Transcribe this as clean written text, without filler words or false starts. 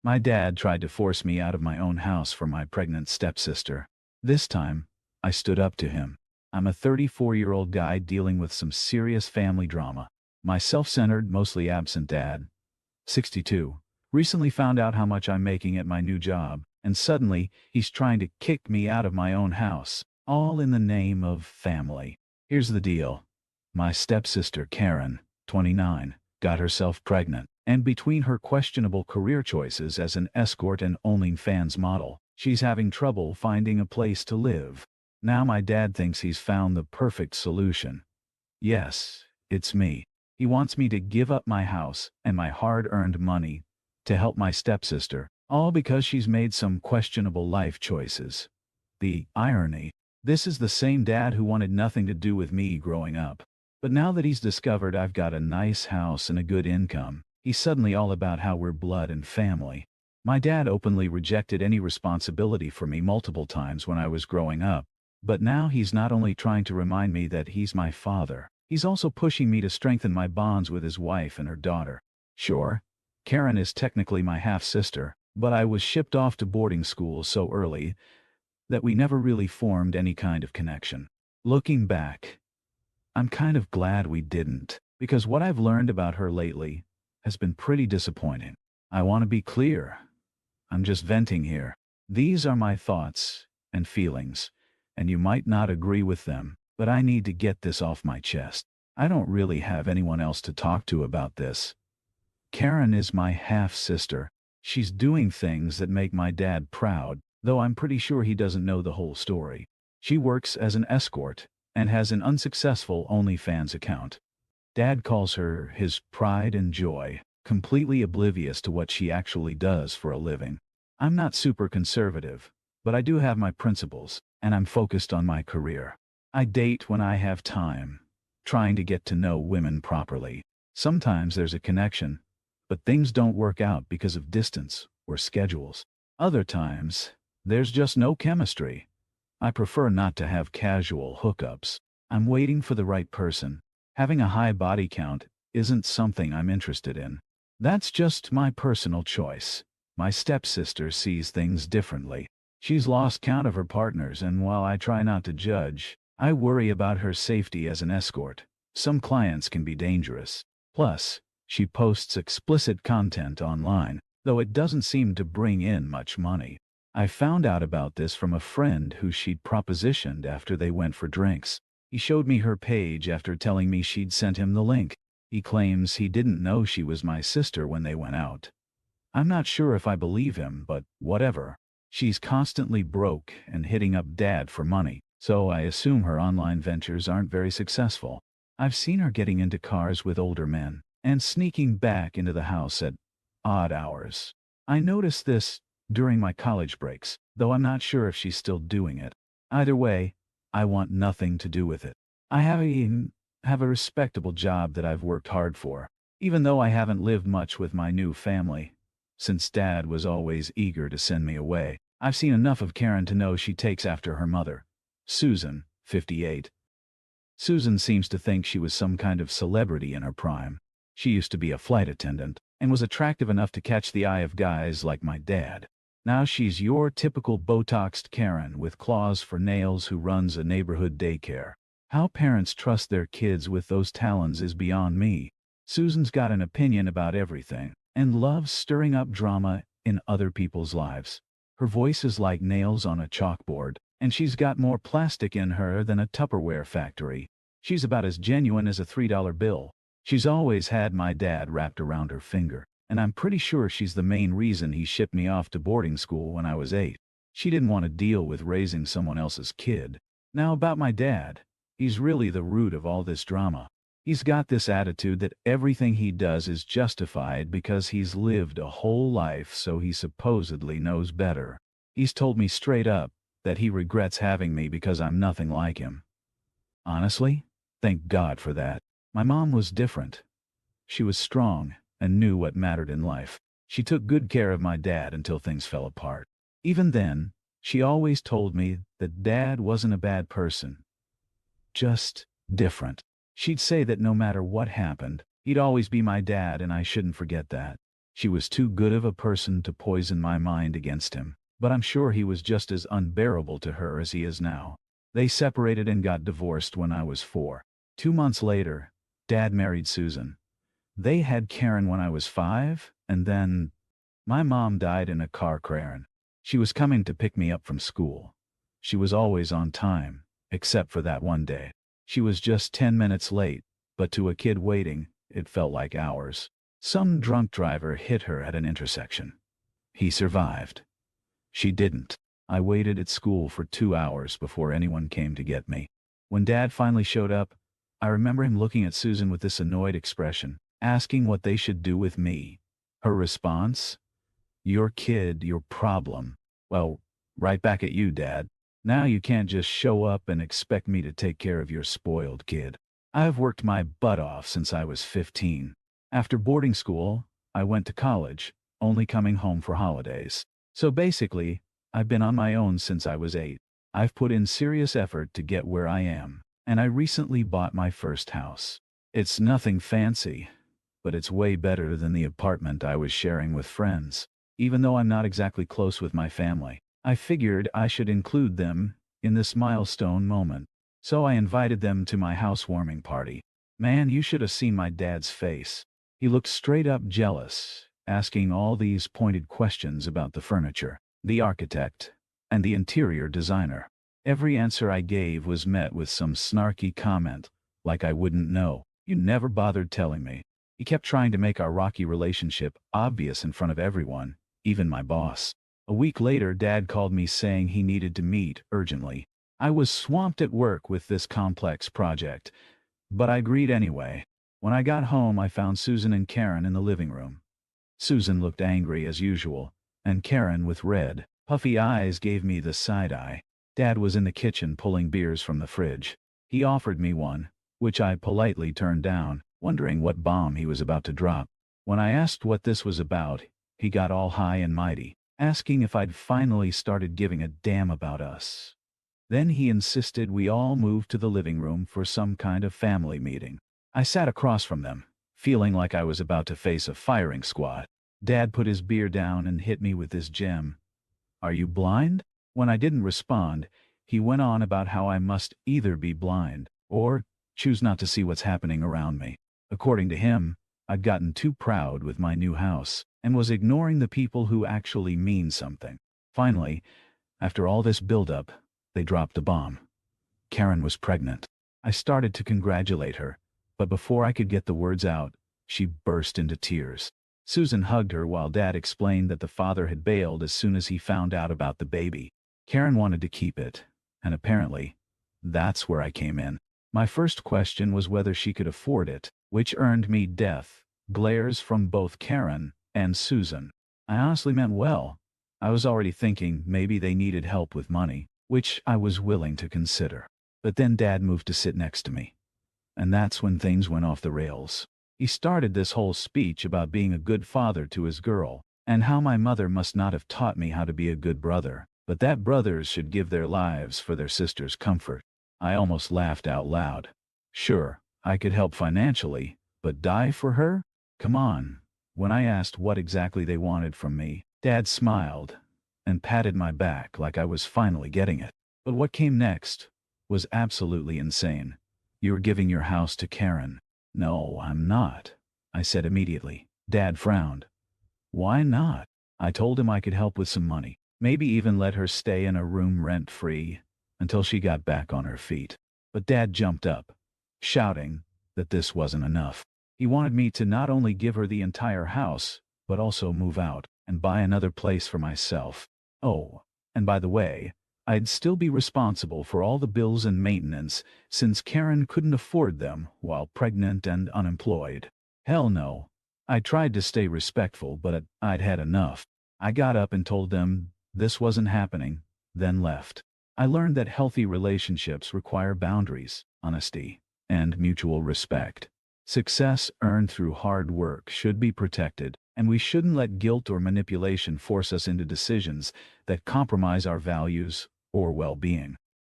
My dad tried to force me out of my own house for my pregnant stepsister. This time, I stood up to him. I'm a 34-year-old guy dealing with some serious family drama. My self-centered, mostly absent dad, 62, recently found out how much I'm making at my new job, and suddenly, he's trying to kick me out of my own house, all in the name of family. Here's the deal. My stepsister, Karen, 29, got herself pregnant, and between her questionable career choices as an escort and OnlyFans model, she's having trouble finding a place to live. Now my dad thinks he's found the perfect solution. Yes, it's me. He wants me to give up my house and my hard-earned money to help my stepsister, all because she's made some questionable life choices. The irony. This is the same dad who wanted nothing to do with me growing up. But now that he's discovered I've got a nice house and a good income, he's suddenly all about how we're blood and family. My dad openly rejected any responsibility for me multiple times when I was growing up. But now he's not only trying to remind me that he's my father, he's also pushing me to strengthen my bonds with his wife and her daughter. Sure, Karen is technically my half-sister, but I was shipped off to boarding school so early that we never really formed any kind of connection. Looking back, I'm kind of glad we didn't, because what I've learned about her lately has been pretty disappointing. I want to be clear. I'm just venting here. These are my thoughts and feelings, and you might not agree with them, but I need to get this off my chest. I don't really have anyone else to talk to about this. Karen is my half-sister. She's doing things that make my dad proud, though I'm pretty sure he doesn't know the whole story. She works as an escort and has an unsuccessful OnlyFans account. Dad calls her his pride and joy, completely oblivious to what she actually does for a living. I'm not super conservative, but I do have my principles, and I'm focused on my career. I date when I have time, trying to get to know women properly. Sometimes there's a connection, but things don't work out because of distance or schedules. Other times, there's just no chemistry. I prefer not to have casual hookups. I'm waiting for the right person. Having a high body count isn't something I'm interested in. That's just my personal choice. My stepsister sees things differently. She's lost count of her partners, and while I try not to judge, I worry about her safety as an escort. Some clients can be dangerous. Plus, she posts explicit content online, though it doesn't seem to bring in much money. I found out about this from a friend who she'd propositioned after they went for drinks. He showed me her page after telling me she'd sent him the link. He claims he didn't know she was my sister when they went out. I'm not sure if I believe him, but whatever. She's constantly broke and hitting up Dad for money, so I assume her online ventures aren't very successful. I've seen her getting into cars with older men and sneaking back into the house at odd hours. I noticed this during my college breaks, though I'm not sure if she's still doing it. Either way, I want nothing to do with it. I have a respectable job that I've worked hard for, even though I haven't lived much with my new family. Since Dad was always eager to send me away, I've seen enough of Karen to know she takes after her mother, Susan, 58. Susan seems to think she was some kind of celebrity in her prime. She used to be a flight attendant and was attractive enough to catch the eye of guys like my dad. Now she's your typical Botoxed Karen with claws for nails who runs a neighborhood daycare. How parents trust their kids with those talents is beyond me. Susan's got an opinion about everything and loves stirring up drama in other people's lives. Her voice is like nails on a chalkboard, and she's got more plastic in her than a Tupperware factory. She's about as genuine as a $3 bill. She's always had my dad wrapped around her finger, and I'm pretty sure she's the main reason he shipped me off to boarding school when I was 8. She didn't want to deal with raising someone else's kid. Now about my dad, he's really the root of all this drama. He's got this attitude that everything he does is justified because he's lived a whole life, so he supposedly knows better. He's told me straight up that he regrets having me because I'm nothing like him. Honestly, thank God for that. My mom was different. She was strong and knew what mattered in life. She took good care of my dad until things fell apart. Even then, she always told me that Dad wasn't a bad person, just different. She'd say that no matter what happened, he'd always be my dad, and I shouldn't forget that. She was too good of a person to poison my mind against him, but I'm sure he was just as unbearable to her as he is now. They separated and got divorced when I was 4. 2 months later, Dad married Susan. They had Karen when I was 5, and then my mom died in a car crash. She was coming to pick me up from school. She was always on time, except for that one day. She was just 10 minutes late, but to a kid waiting, it felt like hours. Some drunk driver hit her at an intersection. He survived. She didn't. I waited at school for 2 hours before anyone came to get me. When Dad finally showed up, I remember him looking at Susan with this annoyed expression, asking what they should do with me. Her response? "Your kid, your problem." Well, right back at you, Dad. Now you can't just show up and expect me to take care of your spoiled kid. I've worked my butt off since I was 15. After boarding school, I went to college, only coming home for holidays. So basically, I've been on my own since I was 8. I've put in serious effort to get where I am, and I recently bought my first house. It's nothing fancy, but it's way better than the apartment I was sharing with friends. Even though I'm not exactly close with my family, I figured I should include them in this milestone moment. So I invited them to my housewarming party. Man, you should have seen my dad's face. He looked straight up jealous, asking all these pointed questions about the furniture, the architect, and the interior designer. Every answer I gave was met with some snarky comment, like I wouldn't know. You never bothered telling me. He kept trying to make our rocky relationship obvious in front of everyone, even my boss. A week later, Dad called me saying he needed to meet urgently. I was swamped at work with this complex project, but I agreed anyway. When I got home, I found Susan and Karen in the living room. Susan looked angry as usual, and Karen, with red, puffy eyes, gave me the side eye. Dad was in the kitchen pulling beers from the fridge. He offered me one, which I politely turned down, wondering what bomb he was about to drop. When I asked what this was about, he got all high and mighty, asking if I'd finally started giving a damn about us. Then he insisted we all move to the living room for some kind of family meeting. I sat across from them, feeling like I was about to face a firing squad. Dad put his beer down and hit me with this gem. "Are you blind?" When I didn't respond, he went on about how I must either be blind or choose not to see what's happening around me. According to him, I'd gotten too proud with my new house and was ignoring the people who actually mean something. Finally, after all this buildup, they dropped the bomb. Karen was pregnant. I started to congratulate her, but before I could get the words out, she burst into tears. Susan hugged her while Dad explained that the father had bailed as soon as he found out about the baby. Karen wanted to keep it, and apparently, that's where I came in. My first question was whether she could afford it, which earned me death glares from both Karen and Susan. I honestly meant well. I was already thinking maybe they needed help with money, which I was willing to consider. But then Dad moved to sit next to me. And that's when things went off the rails. He started this whole speech about being a good father to his girl, and how my mother must not have taught me how to be a good brother, but that brothers should give their lives for their sister's comfort. I almost laughed out loud. Sure, I could help financially, but die for her? Come on. When I asked what exactly they wanted from me, Dad smiled and patted my back like I was finally getting it. But what came next was absolutely insane. "You're giving your house to Karen." "No, I'm not," I said immediately. Dad frowned. "Why not?" I told him I could help with some money, maybe even let her stay in a room rent-free until she got back on her feet. But Dad jumped up, shouting that this wasn't enough. He wanted me to not only give her the entire house, but also move out and buy another place for myself. Oh, and by the way, I'd still be responsible for all the bills and maintenance, since Karen couldn't afford them while pregnant and unemployed. Hell no. I tried to stay respectful, but I'd had enough. I got up and told them this wasn't happening, then left. I learned that healthy relationships require boundaries, honesty, and mutual respect. Success earned through hard work should be protected, and we shouldn't let guilt or manipulation force us into decisions that compromise our values or well-being.